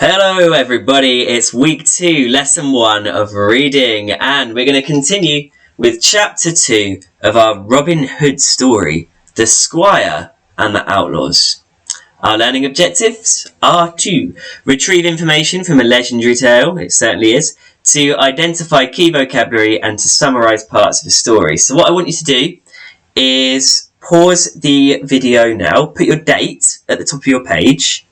Hello everybody, it's week 2, lesson 1 of reading, and we're going to continue with chapter 2 of our Robin Hood story, The Squire and the Outlaws. Our learning objectives are to retrieve information from a legendary tale, it certainly is, to identify key vocabulary and to summarise parts of a story. So what I want you to do is pause the video now, put your date at the top of your page,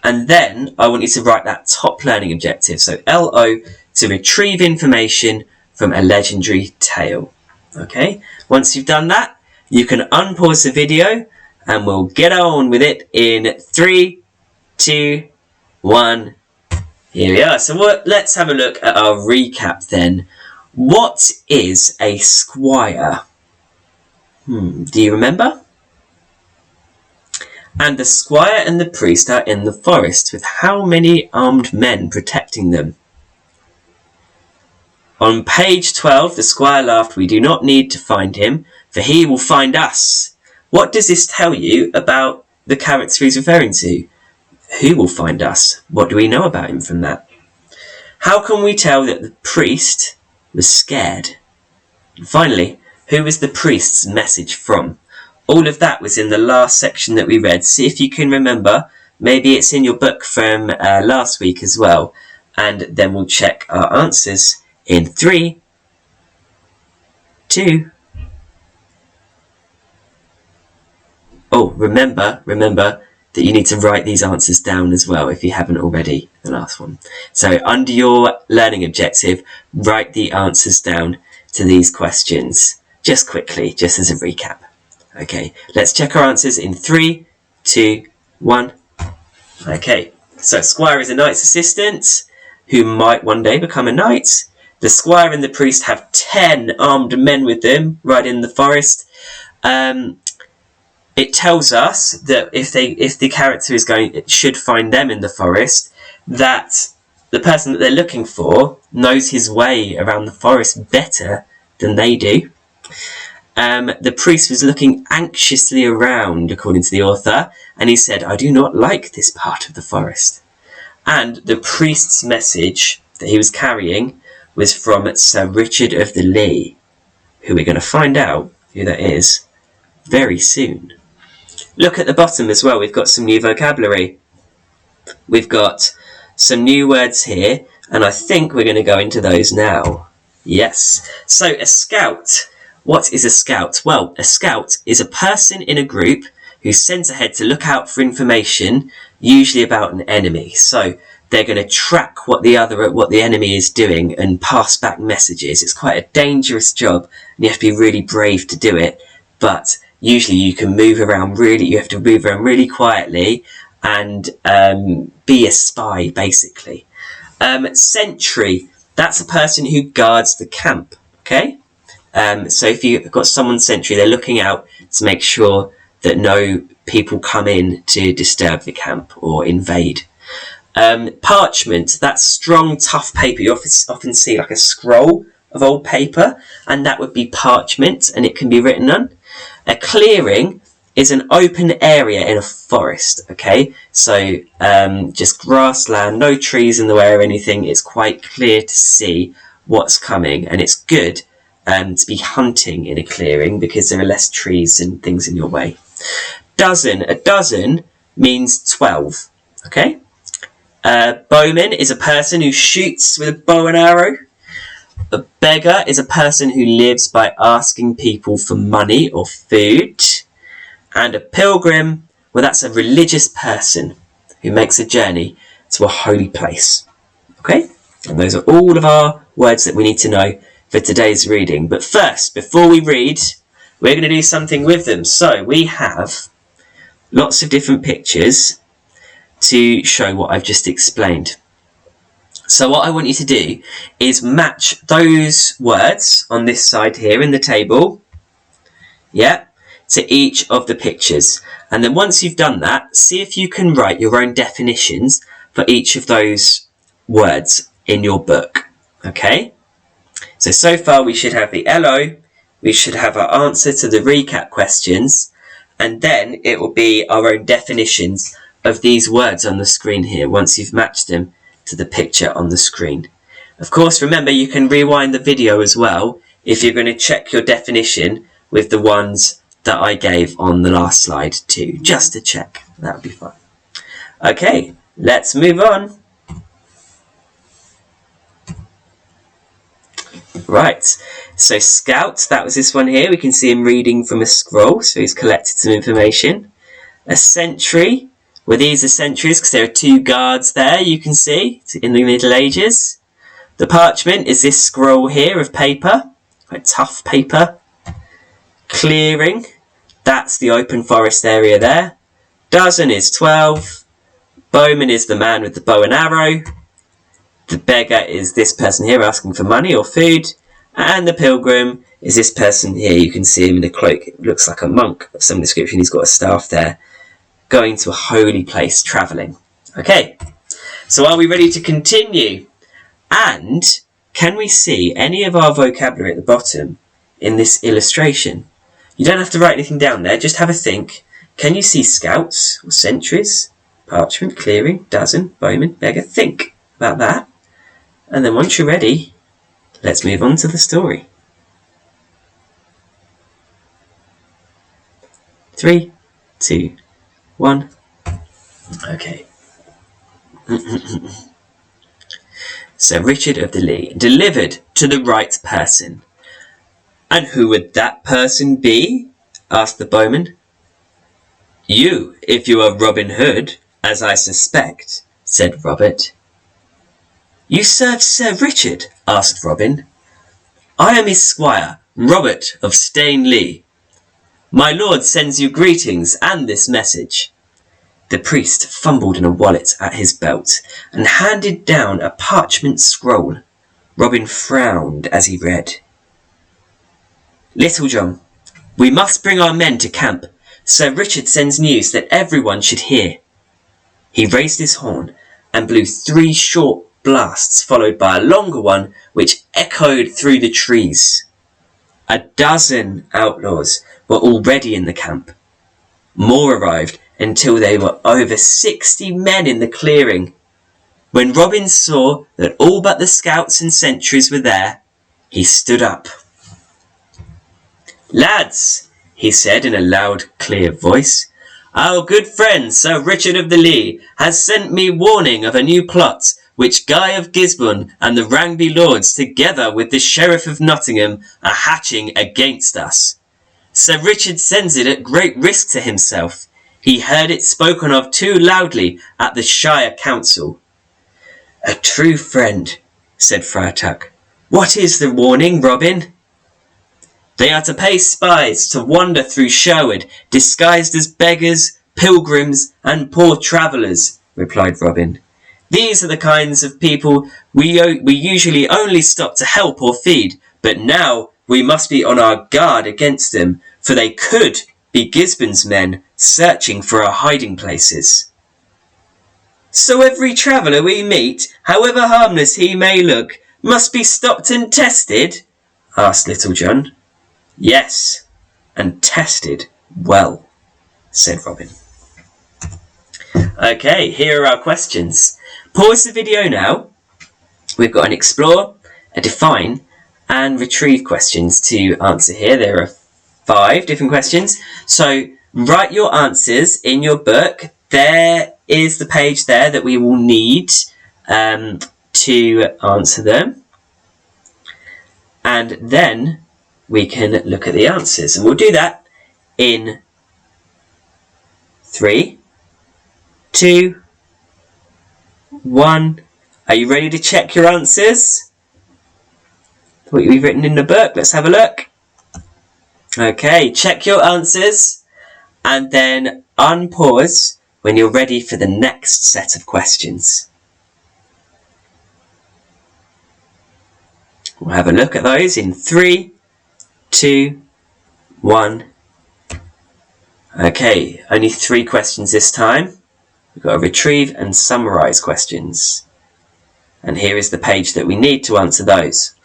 and then I want you to write that top learning objective. So LO, to retrieve information from a legendary tale. Okay, once you've done that, you can unpause the video and we'll get on with it in 3, 2, 1. Here we are. So let's have a look at our recap then. What is a squire? Do you remember? And the squire and the priest are in the forest, with how many armed men protecting them? On page 12, the squire laughed, "We do not need to find him, for he will find us." What does this tell you about the character he's referring to? Who will find us? What do we know about him from that? How can we tell that the priest was scared? And finally, who was the priest's message from? All of that was in the last section that we read. See if you can remember. Maybe it's in your book from last week as well. And then we'll check our answers in 3, 2. Oh, remember that you need to write these answers down as well if you haven't already, the last one. So under your learning objective, write the answers down to these questions. Just quickly, just as a recap. Okay, let's check our answers in 3, 2, 1. Okay, so Squire is a knight's assistant who might one day become a knight. The squire and the priest have 10 armed men with them right in the forest. It tells us that if the character should find them in the forest, that the person that they're looking for knows his way around the forest better than they do. The priest was looking anxiously around, according to the author, and he said, "I do not like this part of the forest." And the priest's message that he was carrying was from Sir Richard of the Lee, who we're going to find out who that is very soon. Look at the bottom as well, we've got some new vocabulary. We've got some new words here, and I think we're going to go into those now. Yes, so a scout. What is a scout? Well, a scout is a person in a group who's sent ahead to look out for information, usually about an enemy. So they're going to track what the enemy is doing and pass back messages. It's quite a dangerous job, and you have to be really brave to do it. But usually you have to move around really quietly and be a spy, basically. Sentry, that's a person who guards the camp, okay? So if you've got someone sentry, they're looking out to make sure that no people come in to disturb the camp or invade. Parchment, that's strong, tough paper. You often see like a scroll of old paper, and that would be parchment, and it can be written on. A clearing is an open area in a forest, okay? So just grassland, no trees in the way or anything. It's quite clear to see what's coming, and it's good to be hunting in a clearing because there are less trees and things in your way. Dozen. A dozen means 12. Okay. Bowman is a person who shoots with a bow and arrow. A beggar is a person who lives by asking people for money or food. And a pilgrim, well, that's a religious person who makes a journey to a holy place. Okay. And those are all of our words that we need to know for today's reading. But first, before we read, we're going to do something with them. So we have lots of different pictures to show what I've just explained. So what I want you to do is match those words on this side here in the table, to each of the pictures. And then once you've done that, see if you can write your own definitions for each of those words in your book. Okay? So far we should have the LO, we should have our answer to the recap questions, and then it will be our own definitions of these words on the screen here once you've matched them to the picture on the screen. Of course, remember you can rewind the video as well if you're going to check your definition with the ones that I gave on the last slide too, just to check. That would be fine. Okay, let's move on. Right, so Scout, that was this one here. We can see him reading from a scroll, so he's collected some information. A sentry, well, these are sentries because there are two guards there, you can see, in the Middle Ages. The parchment is this scroll here of paper, quite tough paper. Clearing, that's the open forest area there. Dozen is 12. Bowman is the man with the bow and arrow. The beggar is this person here asking for money or food. And the pilgrim is this person here. You can see him in a cloak. It looks like a monk of some description. He's got a staff there. Going to a holy place, travelling. Okay, so are we ready to continue? And can we see any of our vocabulary at the bottom in this illustration? You don't have to write anything down there. Just have a think. Can you see scouts or sentries? Parchment, clearing, dozen, bowman, beggar. Think about that. And then once you're ready, let's move on to the story. 3, 2, 1. Okay. Sir Richard of the Lee, delivered to the right person. And who would that person be? Asked the bowman. You, if you are Robin Hood, as I suspect, said Robert. You serve Sir Richard? Asked Robin. I am his squire, Robert of Stainley. My lord sends you greetings and this message. The priest fumbled in a wallet at his belt and handed down a parchment scroll. Robin frowned as he read. Little John, we must bring our men to camp. Sir Richard sends news that everyone should hear. He raised his horn and blew 3 short blasts, followed by a longer one which echoed through the trees. A dozen outlaws were already in the camp. More arrived until they were over 60 men in the clearing. When Robin saw that all but the scouts and sentries were there, he stood up. Lads, he said in a loud, clear voice, our good friend Sir Richard of the Lee has sent me warning of a new plot which Guy of Gisborne and the Rangby lords, together with the Sheriff of Nottingham, are hatching against us. Sir Richard sends it at great risk to himself. He heard it spoken of too loudly at the Shire Council. A true friend, said Friar Tuck. What is the warning, Robin? They are to pay spies to wander through Sherwood, disguised as beggars, pilgrims, and poor travellers, replied Robin. These are the kinds of people we usually only stop to help or feed, but now we must be on our guard against them, for they could be Gisborne's men searching for our hiding places. So every traveller we meet, however harmless he may look, must be stopped and tested? Asked Little John. Yes, and tested well, said Robin. Okay, here are our questions. Pause the video now. We've got an explore, a define, and retrieve questions to answer here. There are 5 different questions. So write your answers in your book. There is the page there that we will need to answer them. And then we can look at the answers. And we'll do that in 3, 2, 1. Are you ready to check your answers? What you've written in the book. Let's have a look. Okay, check your answers and then unpause when you're ready for the next set of questions. We'll have a look at those in 3, 2, 1. Okay, only 3 questions this time. We've got to retrieve and summarise questions. And here is the page that we need to answer those.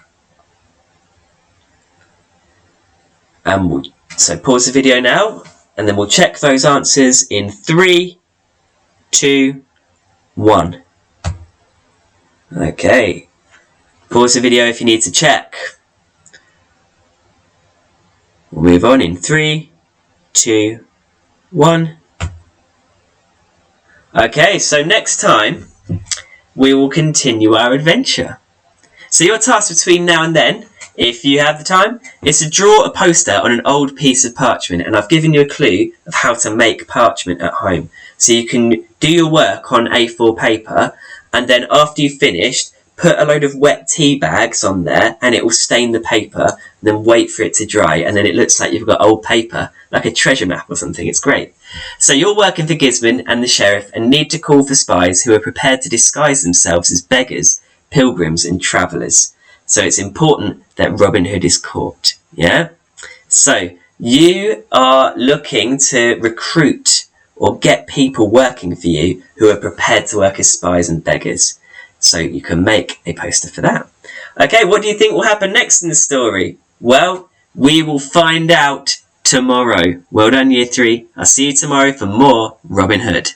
So pause the video now, and then we'll check those answers in 3, 2, 1. Okay. Pause the video if you need to check. We'll move on in 3, 2, 1. Okay, so next time we will continue our adventure. So your task between now and then, if you have the time, is to draw a poster on an old piece of parchment, and I've given you a clue of how to make parchment at home. So you can do your work on A4 paper, and then after you've finished, put a load of wet tea bags on there and it will stain the paper, and then wait for it to dry, and then it looks like you've got old paper, like a treasure map or something. It's great. So you're working for Gisborne and the sheriff and need to call for spies who are prepared to disguise themselves as beggars, pilgrims and travellers. So it's important that Robin Hood is caught. Yeah? So you are looking to recruit or get people working for you who are prepared to work as spies and beggars. So you can make a poster for that. Okay, what do you think will happen next in the story? Well, we will find out tomorrow. Well done, Year 3. I'll see you tomorrow for more Robin Hood.